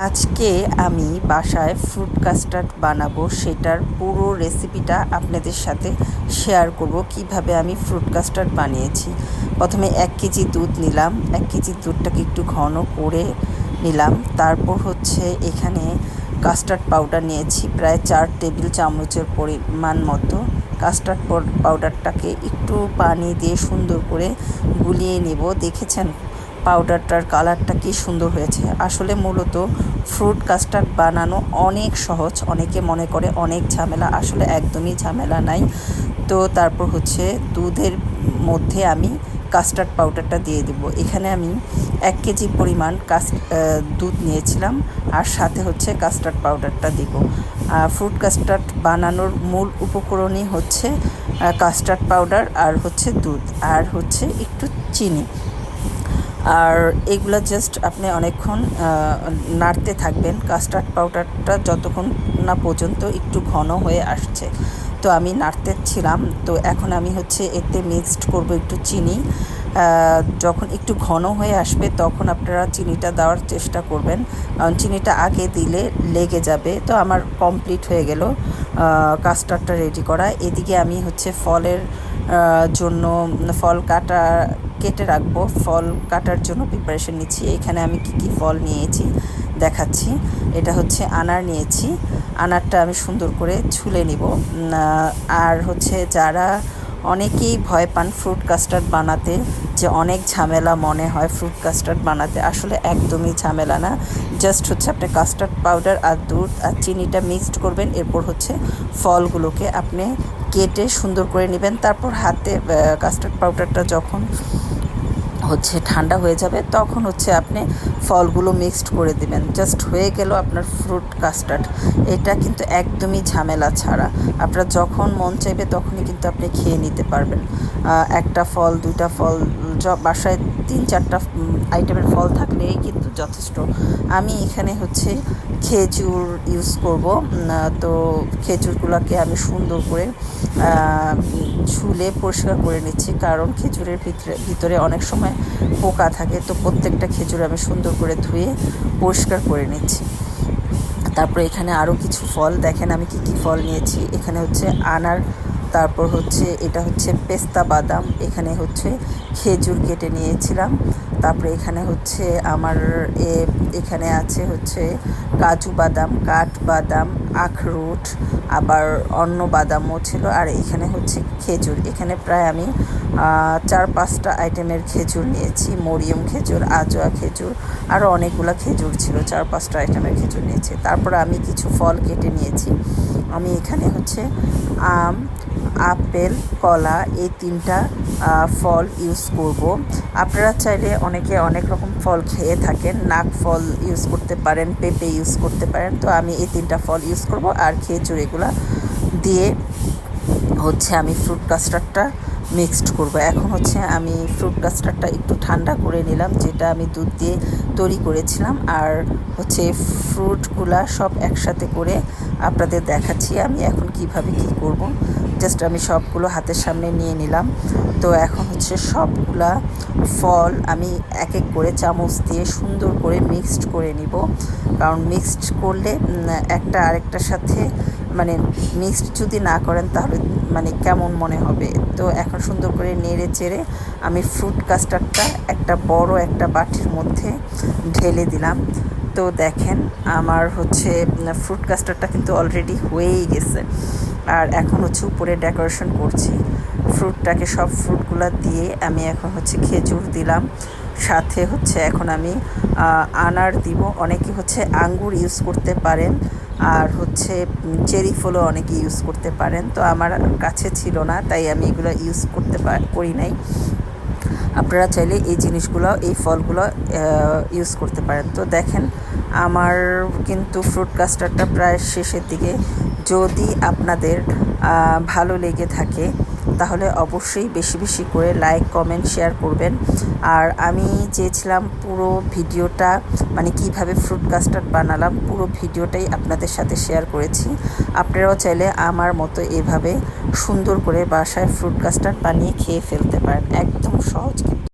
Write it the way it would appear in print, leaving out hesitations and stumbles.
আজকে আমি বাসায় ফ্রুট কাস্টার্ড বানাবো, সেটার পুরো রেসিপিটা আপনাদের সাথে শেয়ার করব কিভাবে আমি ফ্রুট কাস্টার্ড বানিয়েছি। প্রথমে 1 কেজি দুধ নিলাম, 1 কেজি দুধটাকে একটু ঘন করে নিলাম। তারপর এখানে কাস্টার্ড পাউডার নিয়েছি প্রায় 4 টেবিল চামচের পরিমাণ মতো। কাস্টার্ড পাউডারটাকে একটু পানি দিয়ে সুন্দর করে গুলিয়ে নেব। দেখেছেন পাউডারটার কালারটা কি সুন্দর হয়েছে। আসলে মূলত ফ্রুট কাস্টার্ড বানানো অনেক সহজ, অনেকে মনে করে অনেক ঝামেলা, আসলে একদমই ঝামেলা নাই। তো তারপর দুধের মধ্যে আমি কাস্টার্ড পাউডারটা দিয়ে দেবো। এখানে আমি 1 কেজি পরিমাণ দুধ নিয়েছিলাম, আর সাথে কাস্টার্ড পাউডারটা দিব। ফ্রুট কাস্টার্ড বানানোর মূল উপকরণই কাস্টার্ড পাউডার আর দুধ আর একটু চিনি। আর এগুলো জাস্ট আপনি অনেকক্ষণ নাড়তে থাকবেন কাস্টার্ড পাউডারটা যতক্ষণ না পর্যন্ত একটু ঘন হয়ে আসছে। তো আমি নাড়তে ছিলাম। তো এখন আমি এতে মিক্সড করব একটু চিনি। যখন একটু ঘন হয়ে আসবে তখন আপনারা চিনিটা দেওয়ার চেষ্টা করবেন, কারণ চিনিটা আগে দিলে লেগে যাবে। তো আমার কমপ্লিট হয়ে গেল কাস্টার্ডটা রেডি করা। এদিকে আমি ফলের জন্য ফল কেটে রাখবো। ফল কাটার জন্য প্রিপারেশন নিচ্ছি। এখানে আমি কি ফল নিয়েছি দেখাচ্ছি। এটা আনার নিয়েছি। আনারটা আমি সুন্দর করে ছুলে নিব। আর যারা অনেকেই ভয় পান ফ্রুট কাস্টার্ড বানাতে, যে অনেক ঝামেলা মনে হয় ফ্রুট কাস্টার্ড বানাতে, আসলে একদমই ঝামেলা না। জাস্ট আপনি কাস্টার্ড পাউডার আর দুধ আর চিনিটা মিক্সড করবেন। এরপর ফলগুলোকে আপনি কেটে সুন্দর করে নেবেন। তারপর হাতে কাস্টার্ড পাউডারটা যখন ঠান্ডা হয়ে যাবে তখন আপনি ফলগুলো মিক্সড করে দিবেন। জাস্ট হয়ে গেল আপনার ফ্রুট কাস্টার্ড। এটা কিন্তু একদমই ঝামেলা ছাড়া, আপনার যখন মন চাইবে তখনই কিন্তু আপনি খেয়ে নিতে পারবেন। একটা ফল, দুইটা ফল, বাসায় 3-4টা আইটেমের ফল থাকলেই কিন্তু যথেষ্ট। আমি এখানে খেজুর ইউজ করব। তো খেজুরগুলোকে আমি সুন্দর করে ছুলে পরিষ্কার করে নিচ্ছি, কারণ খেজুরের ভিতরে অনেক সময় পোকা থাকে। তো প্রত্যেকটা খেজুর আমি সুন্দর করে ধুয়ে পরিষ্কার করে নিচ্ছি। তারপরে এখানে আরও কিছু ফল দেখেন আমি কি ফল নিয়েছি। এখানে আনার, তারপর এটা পেস্তা বাদাম, এখানে খেজুর কেটে নিয়েছিলাম। তারপরে এখানে আমার এখানে আছে কাজু বাদাম, কাঠবাদাম, আখরোট, আবার অন্য বাদামও ছিল। আর এখানে খেজুর। এখানে প্রায় আমি 4-5টা আইটেমের খেজুর নিয়েছি। মরিয়ম খেজুর, আজোয়া খেজুর, আরও অনেকগুলো খেজুর ছিল। 4-5টা আইটেমের খেজুর নিয়েছি। তারপর আমি কিছু ফল কেটে নিয়েছি। আমি এখানে আম, আপেল, কলা, এই 3টা ফল ইউজ করব। আপনারা চাইলে অনেকে অনেক রকম ফল খেয়ে থাকেন, নাক ফল ইউজ করতে পারেন, পেঁপে ইউজ করতে পারেন। তো আমি এই 3টা ফল ইউজ করব আর খেজুর। এগুলো দিয়ে আমি ফ্রুট কাস্টার্ডটা মিক্সড করব। এখন আমি ফ্রুট কাস্টার্ডটা একটু ঠান্ডা করে নিলাম, যেটা আমি দুধ দিয়ে তৈরি করেছিলাম। আর ফ্রুটগুলা সব একসাথে করে আপনাদের দেখাচ্ছি আমি এখন কিভাবে কি করব। জাস্ট আমি সবগুলো হাতের সামনে নিয়ে নিলাম। তো এখন সবগুলা ফল আমি এক এক করে চামচ দিয়ে সুন্দর করে মিক্সড করে নিব, কারণ মিক্সড করলে একটা আরেকটার সাথে মিক্সড যদি না করেন তাহলে কেমন মনে হবে। তো এখন সুন্দর করে নেড়ে চেড়ে আমি ফ্রুট কাস্টার্ডটা বড় একটা বাটির মধ্যে ঢেলে দিলাম। তো দেখেন আমার ফ্রুট কাস্টার্ডটা কিন্তু অলরেডি হয়েই গেছে। আর এখন উপরে ডেকোরেশন করছি ফ্রুটটাকে। সব ফ্রুটগুলো দিয়ে আমি এখন খেজুর দিলাম, সাথে এখন আমি আনার দিব। অনেকে আঙ্গুর ইউজ করতে পারেন, আর চেরি ফলও অনেকে ইউজ করতে পারেন। তো আমার কাছে ছিল না, তাই আমি এগুলো ইউজ করি নাই। আপনারা চাইলে এই জিনিসগুলো, এই ফলগুলো ইউজ করতে পারেন। তো দেখেন আমার কিন্তু ফ্রুট কাস্টার্ডটা প্রায় শেষের দিকে। যদি আপনাদের ভালো লেগে থাকে তাহলে অবশ্যই বেশি বেশি করে লাইক, কমেন্ট, শেয়ার করবেন। আর আমি চেয়েছিলাম পুরো ভিডিওটা কিভাবে ফ্রুট কাস্টার্ড বানালাম পুরো ভিডিওটাই আপনাদের সাথে শেয়ার করেছি। আপনারাও চাইলে আমার মতো এভাবে সুন্দর করে বাসায় ফ্রুট কাস্টার্ড বানিয়ে খেয়ে ফেলতে পারেন। একদম সহজ।